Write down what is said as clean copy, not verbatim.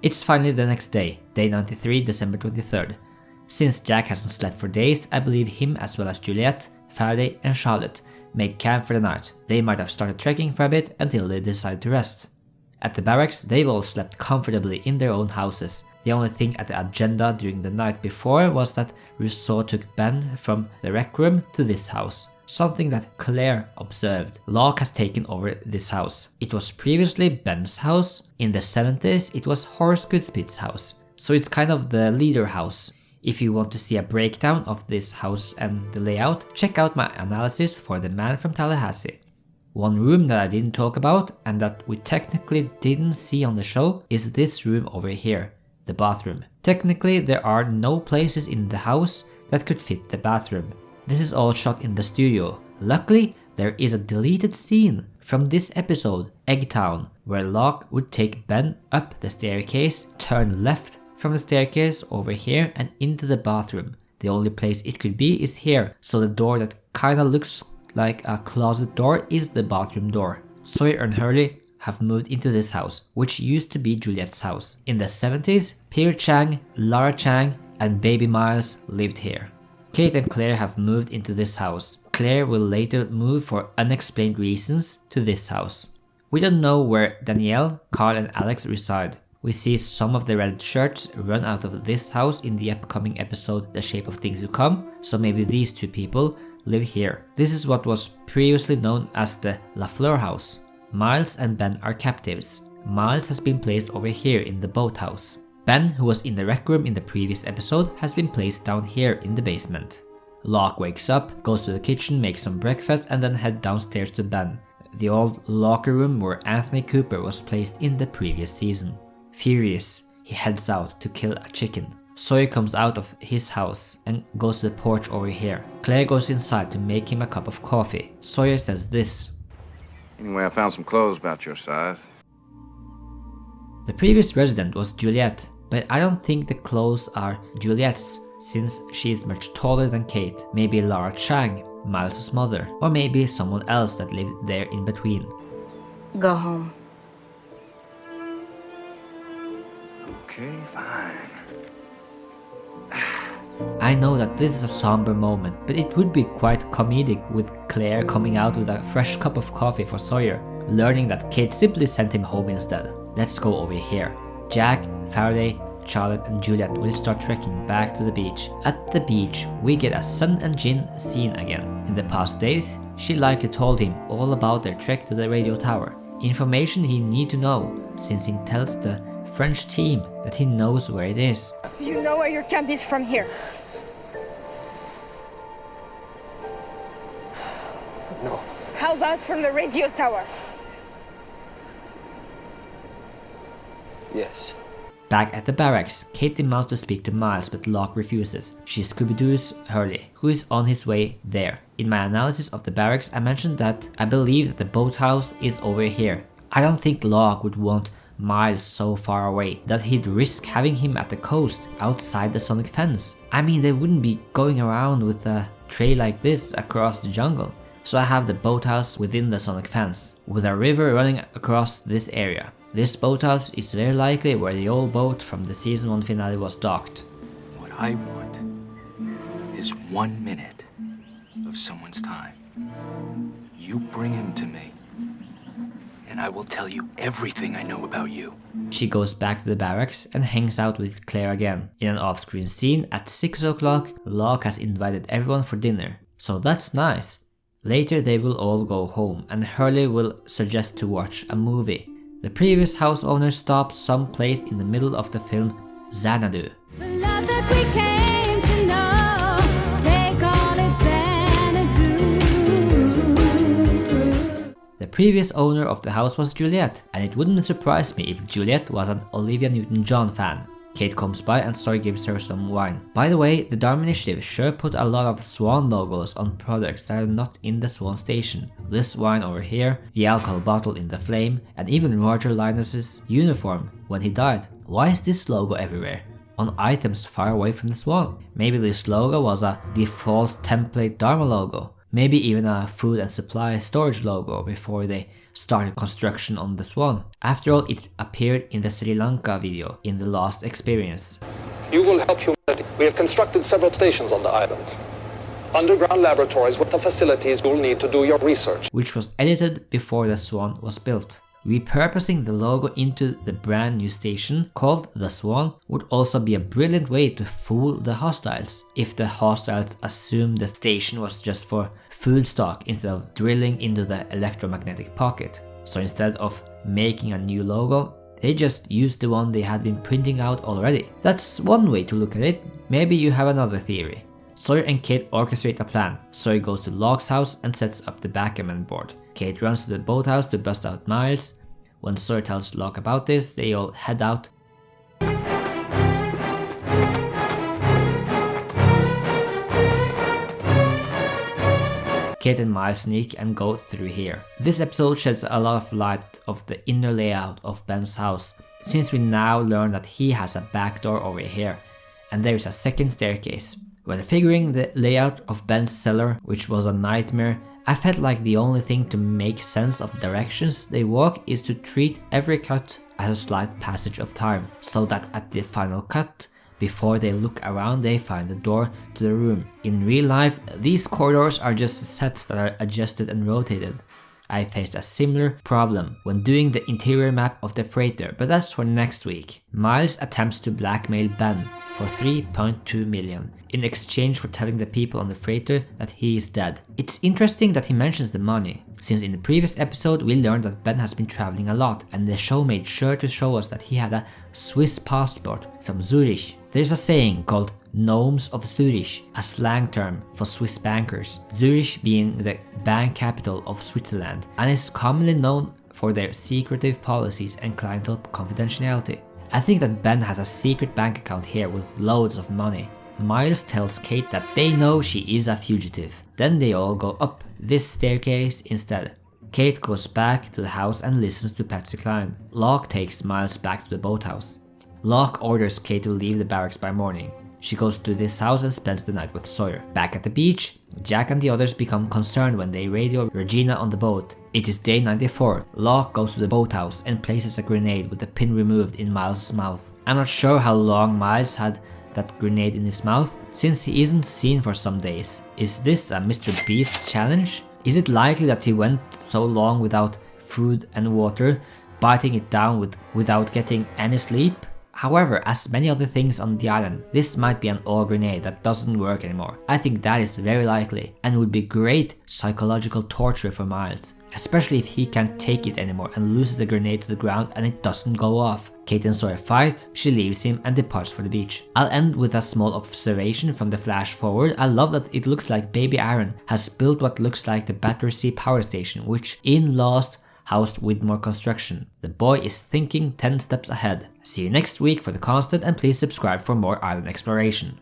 It's finally the next day, day 93, December 23rd. Since Jack hasn't slept for days, I believe him as well as Juliet, Faraday and Charlotte make camp for the night. They might have started trekking for a bit until they decide to rest. At the barracks, they've all slept comfortably in their own houses. The only thing at the agenda during the night before was that Rousseau took Ben from the rec room to this house. Something that Claire observed. Locke has taken over this house. It was previously Ben's house. In the 70s, it was Horace Goodspeed's house. So it's kind of the leader house. If you want to see a breakdown of this house and the layout, check out my analysis for The Man from Tallahassee. One room that I didn't talk about and that we technically didn't see on the show is this room over here, the bathroom. Technically, there are no places in the house that could fit the bathroom. This is all shot in the studio. Luckily, there is a deleted scene from this episode, Eggtown, where Locke would take Ben up the staircase, turn left from the staircase over here and into the bathroom. The only place it could be is here, so the door that kinda looks like a closet door is the bathroom door. Sawyer and Hurley have moved into this house, which used to be Juliet's house. In the 70s, Peter Chang, Lara Chang, and baby Miles lived here. Kate and Claire have moved into this house. Claire will later move for unexplained reasons to this house. We don't know where Danielle, Carl and Alex reside. We see some of the red shirts run out of this house in the upcoming episode The Shape of Things to Come, so maybe these two people live here. This is what was previously known as the LaFleur house. Miles and Ben are captives. Miles has been placed over here in the boathouse. Ben, who was in the rec room in the previous episode, has been placed down here in the basement. Locke wakes up, goes to the kitchen, makes some breakfast and then head downstairs to Ben, the old locker room where Anthony Cooper was placed in the previous season. Furious, he heads out to kill a chicken. Sawyer comes out of his house and goes to the porch over here. Claire goes inside to make him a cup of coffee. Sawyer says this. Anyway, I found some clothes about your size. The previous resident was Juliet, but I don't think the clothes are Juliet's since she is much taller than Kate. Maybe Lara Chang, Miles' mother, or maybe someone else that lived there in between. Go home. Okay, fine. I know that this is a somber moment, but it would be quite comedic with Claire coming out with a fresh cup of coffee for Sawyer, learning that Kate simply sent him home instead. Let's go over here. Jack, Faraday, Charlotte and Juliet will start trekking back to the beach. At the beach, we get a Sun and Jin scene again. In the past days, she likely told him all about their trek to the radio tower. Information he need to know, since he tells the French team that he knows where it is. Do you know where your camp is from here? No. How about from the radio tower? Yes. Back at the barracks, Kate demands to speak to Miles but Locke refuses. She Scooby-Doo's Hurley, who is on his way there. In my analysis of the barracks, I mentioned that I believe that the boathouse is over here. I don't think Locke would want Miles so far away that he'd risk having him at the coast outside the sonic fence. I mean, they wouldn't be going around with a tray like this across the jungle. So I have the boathouse within the sonic fence, with a river running across this area. This boathouse is very likely where the old boat from the season 1 finale was docked. What I want is 1 minute of someone's time. You bring him to me, and I will tell you everything I know about you. She goes back to the barracks and hangs out with Claire again. In an off-screen scene at 6 o'clock, Locke has invited everyone for dinner, so that's nice. Later they will all go home and Hurley will suggest to watch a movie. The previous house owner stopped someplace in the middle of the film Xanadu. The love that we came to know, they call it Xanadu. The previous owner of the house was Juliet, and it wouldn't surprise me if Juliet was an Olivia Newton-John fan. Kate comes by and Sawyer gives her some wine. By the way, the Dharma Initiative sure put a lot of Swan logos on products that are not in the Swan station. This wine over here, the alcohol bottle in the flame, and even Roger Linus's uniform when he died. Why is this logo everywhere? On items far away from the Swan? Maybe this logo was a default template Dharma logo. maybe even a food and supply storage logo before they started construction on the Swan. After all, it appeared in the Sri Lanka video in The Lost Experience. You will help humanity. We have constructed several stations on the island. Underground laboratories with the facilities you'll need to do your research. Which was edited before the Swan was built. Repurposing the logo into the brand new station called the Swan would also be a brilliant way to fool the hostiles, if the hostiles assumed the station was just for food stock instead of drilling into the electromagnetic pocket. So instead of making a new logo, they just used the one they had been printing out already. That's one way to look at it. Maybe you have another theory. Sawyer and Kate orchestrate a plan. Sawyer goes to Locke's house and sets up the backgammon board. Kate runs to the boathouse to bust out Miles. When Sawyer tells Locke about this, they all head out. Kate and Miles sneak and go through here. This episode sheds a lot of light of the inner layout of Ben's house, since we now learn that he has a back door over here, and there is a second staircase. When figuring the layout of Ben's cellar, which was a nightmare, I felt like the only thing to make sense of the directions they walk is to treat every cut as a slight passage of time, so that at the final cut, before they look around, they find the door to the room. In real life, these corridors are just sets that are adjusted and rotated. I faced a similar problem when doing the interior map of the freighter, but that's for next week. Miles attempts to blackmail Ben for 3.2 million in exchange for telling the people on the freighter that he is dead. It's interesting that he mentions the money, since in the previous episode we learned that Ben has been traveling a lot, and the show made sure to show us that he had a Swiss passport from Zurich. There's a saying called Gnomes of Zurich, a slang term for Swiss bankers, Zurich being the bank capital of Switzerland, and is commonly known for their secretive policies and clientele confidentiality. I think that Ben has a secret bank account here with loads of money. Miles tells Kate that they know she is a fugitive. Then they all go up this staircase instead. Kate goes back to the house and listens to Patsy Cline. Locke takes Miles back to the boathouse. Locke orders Kate to leave the barracks by morning. She goes to this house and spends the night with Sawyer. Back at the beach, Jack and the others become concerned when they radio Regina on the boat. It is day 94. Locke goes to the boathouse and places a grenade with the pin removed in Miles' mouth. I'm not sure how long Miles had that grenade in his mouth, since he isn't seen for some days. Is this a Mr. Beast challenge? Is it likely that he went so long without food and water, biting it down without getting any sleep? However, as many other things on the island, this might be an old grenade that doesn't work anymore. I think that is very likely and would be great psychological torture for Miles, especially if he can't take it anymore and loses the grenade to the ground and it doesn't go off. Kate and Sawyer fight, she leaves him and departs for the beach. I'll end with a small observation from the flash forward. I love that it looks like baby Aaron has built what looks like the Battersea power station, which in Lost housed Widmore construction. The boy is thinking 10 steps ahead. See you next week for The Constant, and please subscribe for more island exploration.